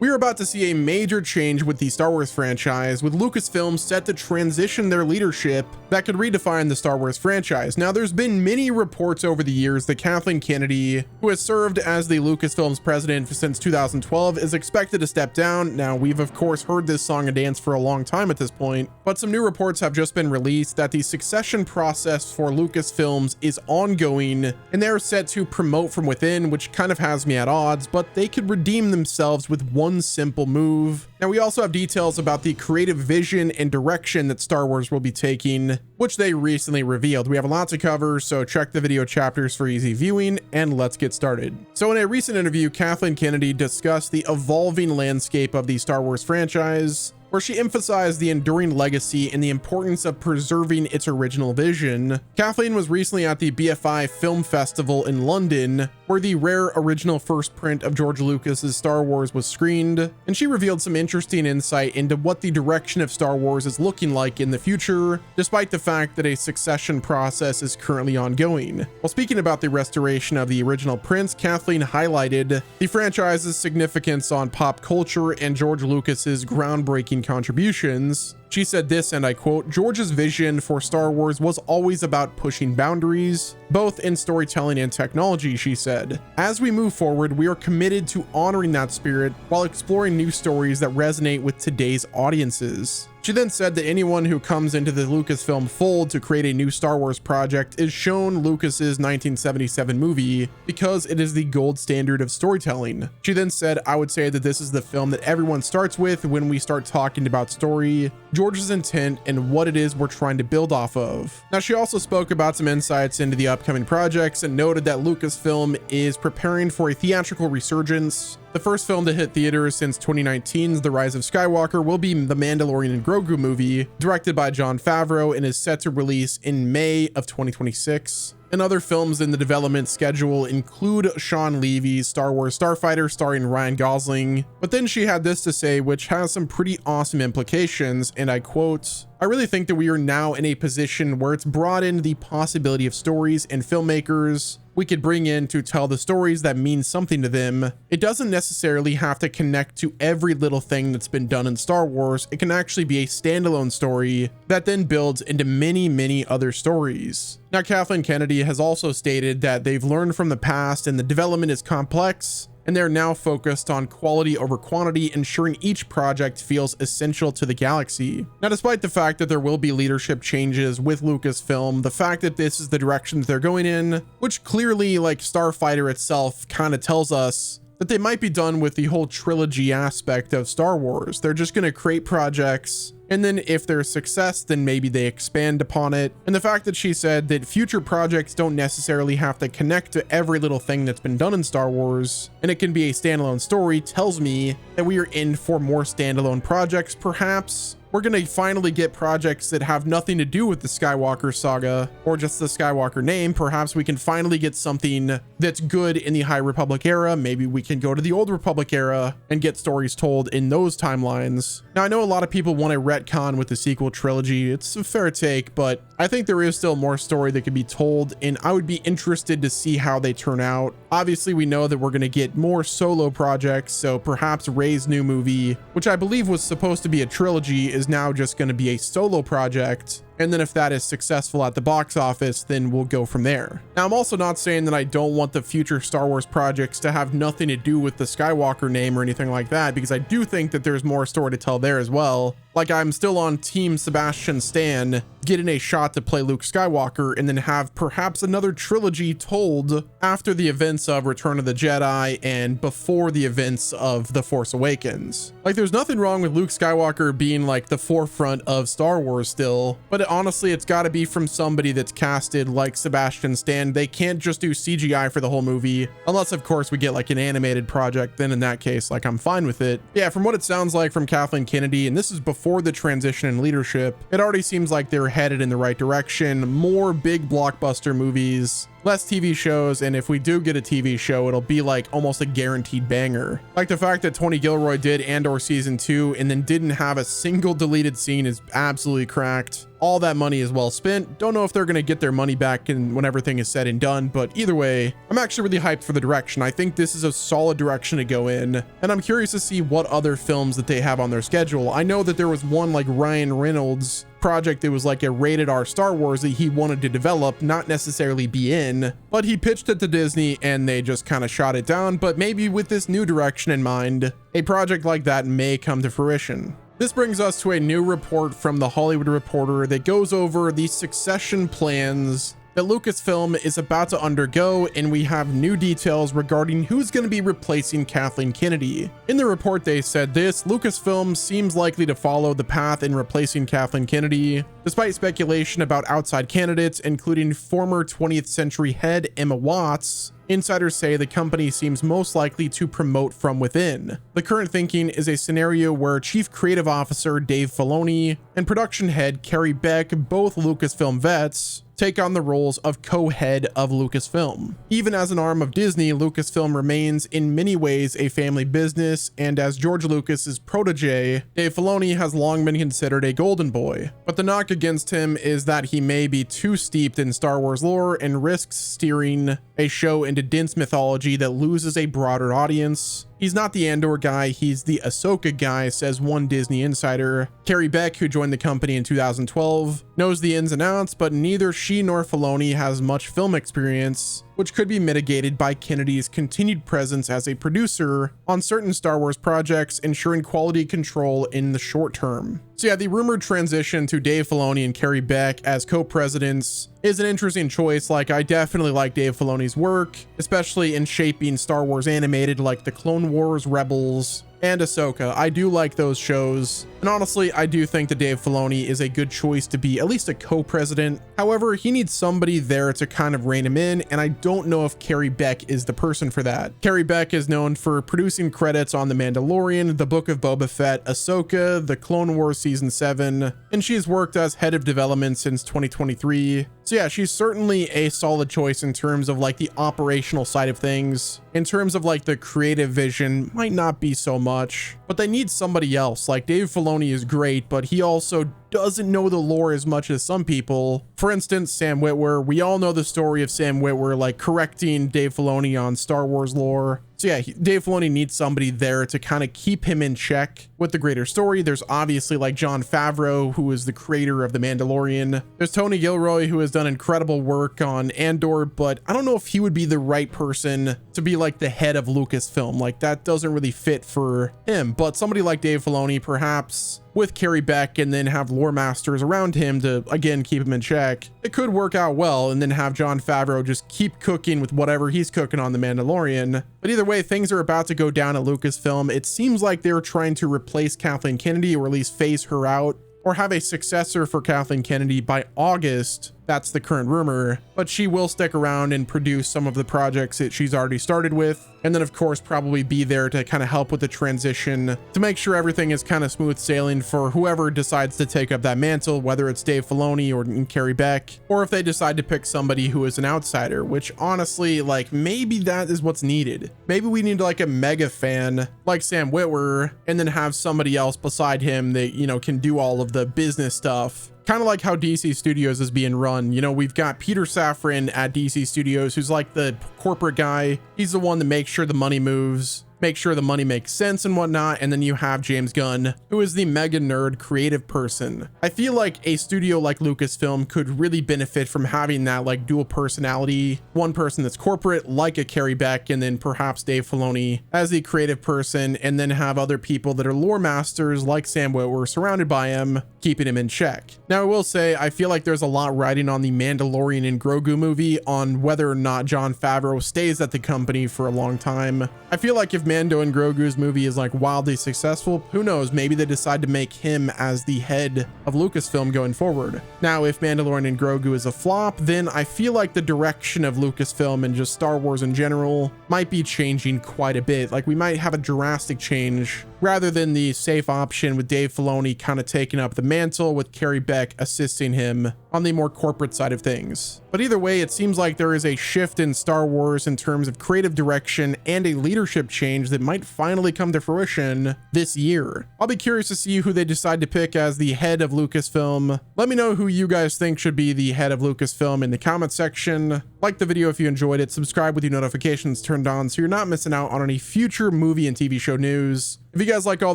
We are about to see a major change with the Star Wars franchise, with Lucasfilm set to transition their leadership that could redefine the Star Wars franchise. Now, there's been many reports over the years that Kathleen Kennedy, who has served as the Lucasfilm's president since 2012, is expected to step down. Now, we've of course heard this song and dance for a long time at this point, but some new reports have just been released that the succession process for Lucasfilms is ongoing, and they're set to promote from within, which kind of has me at odds, but they could redeem themselves with one simple move. Now, we also have details about the creative vision and direction that Star Wars will be taking, which they recently revealed. We have a lot to cover, so check the video chapters for easy viewing, and let's get started. So in a recent interview, Kathleen Kennedy discussed the evolving landscape of the Star Wars franchise, where she emphasized the enduring legacy and the importance of preserving its original vision. Kathleen was recently at the BFI Film Festival in London, where the rare original first print of George Lucas's Star Wars was screened, and she revealed some interesting insight into what the direction of Star Wars is looking like in the future, despite the fact that a succession process is currently ongoing. While speaking about the restoration of the original prints, Kathleen highlighted the franchise's significance on pop culture and George Lucas's groundbreaking contributions. She said this, and I quote, "George's vision for Star Wars was always about pushing boundaries, both in storytelling and technology," she said. "As we move forward, we are committed to honoring that spirit while exploring new stories that resonate with today's audiences." She then said that anyone who comes into the Lucasfilm fold to create a new Star Wars project is shown Lucas's 1977 movie because it is the gold standard of storytelling. She then said, "I would say that this is the film that everyone starts with when we start talking about story, George's intent, and what it is we're trying to build off of." Now, she also spoke about some insights into the upcoming projects and noted that Lucasfilm is preparing for a theatrical resurgence. The first film to hit theaters since 2019's The Rise of Skywalker will be the Mandalorian and Grogu movie, directed by Jon Favreau, and is set to release in May of 2026. And other films in the development schedule include Sean Levy's Star Wars Starfighter starring Ryan Gosling. But then she had this to say, which has some pretty awesome implications, and I quote, "I really think that we are now in a position where it's broadened the possibility of stories and filmmakers we could bring in to tell the stories that mean something to them. It doesn't necessarily have to connect to every little thing that's been done in Star Wars. It can actually be a standalone story that then builds into many, many other stories." Now, Kathleen Kennedy has also stated that they've learned from the past and the development is complex, and they're now focused on quality over quantity, ensuring each project feels essential to the galaxy. Now, despite the fact that there will be leadership changes with Lucasfilm, the fact that this is the direction that they're going in, which clearly, like Starfighter itself, kind of tells us that they might be done with the whole trilogy aspect of Star Wars. They're just going to create projects, and then if there's success, then maybe they expand upon it. And the fact that she said that future projects don't necessarily have to connect to every little thing that's been done in Star Wars, and it can be a standalone story, tells me that we are in for more standalone projects. Perhaps we're going to finally get projects that have nothing to do with the Skywalker saga or just the Skywalker name. Perhaps we can finally get something that's good in the High Republic era. Maybe we can go to the Old Republic era and get stories told in those timelines. Now, I know a lot of people want a retcon with the sequel trilogy. It's a fair take, but I think there is still more story that could be told, and I would be interested to see how they turn out. Obviously, we know that we're going to get more solo projects, so perhaps Rey's new movie, which I believe was supposed to be a trilogy, is now just going to be a solo project. And then if that is successful at the box office, then we'll go from there. Now, I'm also not saying that I don't want the future Star Wars projects to have nothing to do with the Skywalker name or anything like that, because I do think that there's more story to tell there as well. Like, I'm still on Team Sebastian Stan, getting a shot to play Luke Skywalker, and then have perhaps another trilogy told after the events of Return of the Jedi and before the events of The Force Awakens. Like, there's nothing wrong with Luke Skywalker being like the forefront of Star Wars still, but honestly, it's got to be from somebody that's casted like Sebastian Stan. They can't just do CGI for the whole movie, unless of course we get like an animated project. Then in that case, like, I'm fine with it. Yeah, from what it sounds like from Kathleen Kennedy, and this is before the transition in leadership, it already seems like they're headed in the right direction. More big blockbuster movies less TV shows, and if we do get a TV show, it'll be like almost a guaranteed banger. Like the fact that Tony Gilroy did Andor season 2 and then didn't have a single deleted scene is absolutely cracked. All that money is well spent. Don't know if they're going to get their money back when everything is said and done, but either way, I'm actually really hyped for the direction. I think this is a solid direction to go in, and I'm curious to see what other films that they have on their schedule. I know that there was one like Ryan Reynolds project that was like a rated R Star Wars that he wanted to develop, not necessarily be in, but he pitched it to Disney and they just kind of shot it down. But maybe with this new direction in mind, a project like that may come to fruition. This brings us to a new report from The Hollywood Reporter that goes over the succession plans that Lucasfilm is about to undergo, and we have new details regarding who's going to be replacing Kathleen Kennedy. In the report, they said this: Lucasfilm seems likely to follow the path in replacing Kathleen Kennedy, despite speculation about outside candidates, including former 20th Century head Emma Watts. Insiders say the company seems most likely to promote from within. The current thinking is a scenario where Chief Creative Officer Dave Filoni and production head Carrie Beck, both Lucasfilm vets, take on the roles of co-head of Lucasfilm. Even as an arm of Disney, Lucasfilm remains in many ways a family business, and as George Lucas's protege, Dave Filoni has long been considered a golden boy. But the knock against him is that he may be too steeped in Star Wars lore and risks steering a show into dense mythology that loses a broader audience. He's not the Andor guy, he's the Ahsoka guy, says one Disney insider. Carrie Beck, who joined the company in 2012, knows the ins and outs, but neither she nor Filoni has much film experience, which could be mitigated by Kennedy's continued presence as a producer on certain Star Wars projects, ensuring quality control in the short term. So yeah, the rumored transition to Dave Filoni and Carrie Beck as co-presidents is an interesting choice. Like, I definitely like Dave Filoni's work, especially in shaping Star Wars animated like the Clone Wars, Rebels, and Ahsoka. I do like those shows, and honestly, I do think that Dave Filoni is a good choice to be at least a co-president. However, he needs somebody there to kind of rein him in, and I don't know if Carrie Beck is the person for that. Carrie Beck is known for producing credits on The Mandalorian, The Book of Boba Fett, Ahsoka, The Clone Wars Season 7, and she's worked as head of development since 2023. So yeah, she's certainly a solid choice in terms of like the operational side of things. In terms of like the creative vision, might not be so much, but they need somebody else. Like, Dave Filoni is great, but he also doesn't know the lore as much as some people. For instance, Sam Witwer. We all know the story of Sam Witwer like correcting Dave Filoni on Star Wars lore. So yeah, Dave Filoni needs somebody there to kind of keep him in check with the greater story. There's obviously like Jon Favreau, who is the creator of The Mandalorian. There's Tony Gilroy, who has done incredible work on Andor, but I don't know if he would be the right person to be like the head of Lucasfilm. Like, that doesn't really fit for him. But somebody like Dave Filoni, perhaps with Carrie Beck, and then have lore masters around him to, again, keep him in check, it could work out well, and then have Jon Favreau just keep cooking with whatever he's cooking on The Mandalorian. But either way, things are about to go down at Lucasfilm. It seems like they're trying to replace Kathleen Kennedy, or at least phase her out, or have a successor for Kathleen Kennedy by August. That's the current rumor, but she will stick around and produce some of the projects that she's already started with, and then of course probably be there to kind of help with the transition to make sure everything is kind of smooth sailing for whoever decides to take up that mantle, whether it's Dave Filoni or Carrie Beck, or if they decide to pick somebody who is an outsider, which honestly, like, maybe that is what's needed. Maybe we need like a mega fan like Sam Witwer, and then have somebody else beside him that, you know, can do all of the business stuff. Kind of like how DC Studios is being run. You know, we've got Peter Safran at DC Studios, who's like the corporate guy. He's the one that makes sure the money moves, make sure the money makes sense and whatnot. And then you have James Gunn, who is the mega nerd creative person. I feel like a studio like Lucasfilm could really benefit from having that like dual personality, one person that's corporate like a Carrie Beck, and then perhaps Dave Filoni as the creative person, and then have other people that are lore masters like Sam Witwer surrounded by him, keeping him in check. Now, I will say, I feel like there's a lot riding on the Mandalorian and Grogu movie on whether or not Jon Favreau stays at the company for a long time. I feel like if Mando and Grogu's movie is like wildly successful, who knows, maybe they decide to make him as the head of Lucasfilm going forward. Now, if Mandalorian and Grogu is a flop, then I feel like the direction of Lucasfilm and just Star Wars in general might be changing quite a bit. Like we might have a drastic change rather than the safe option with Dave Filoni kind of taking up the mantle with Carrie Beck assisting him on the more corporate side of things. But either way, it seems like there is a shift in Star Wars in terms of creative direction and a leadership change that might finally come to fruition this year. I'll be curious to see who they decide to pick as the head of Lucasfilm. Let me know who you guys think should be the head of Lucasfilm in the comment section. Like the video if you enjoyed it, subscribe with your notifications turned on so you're not missing out on any future movie and TV show news. If you guys like all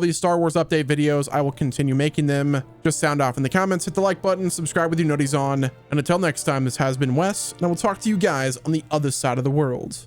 these Star Wars update videos, I will continue making them. Just sound off in the comments, hit the like button, subscribe with your noties on, and until next time, this has been Wes, and I will talk to you guys on the other side of the world.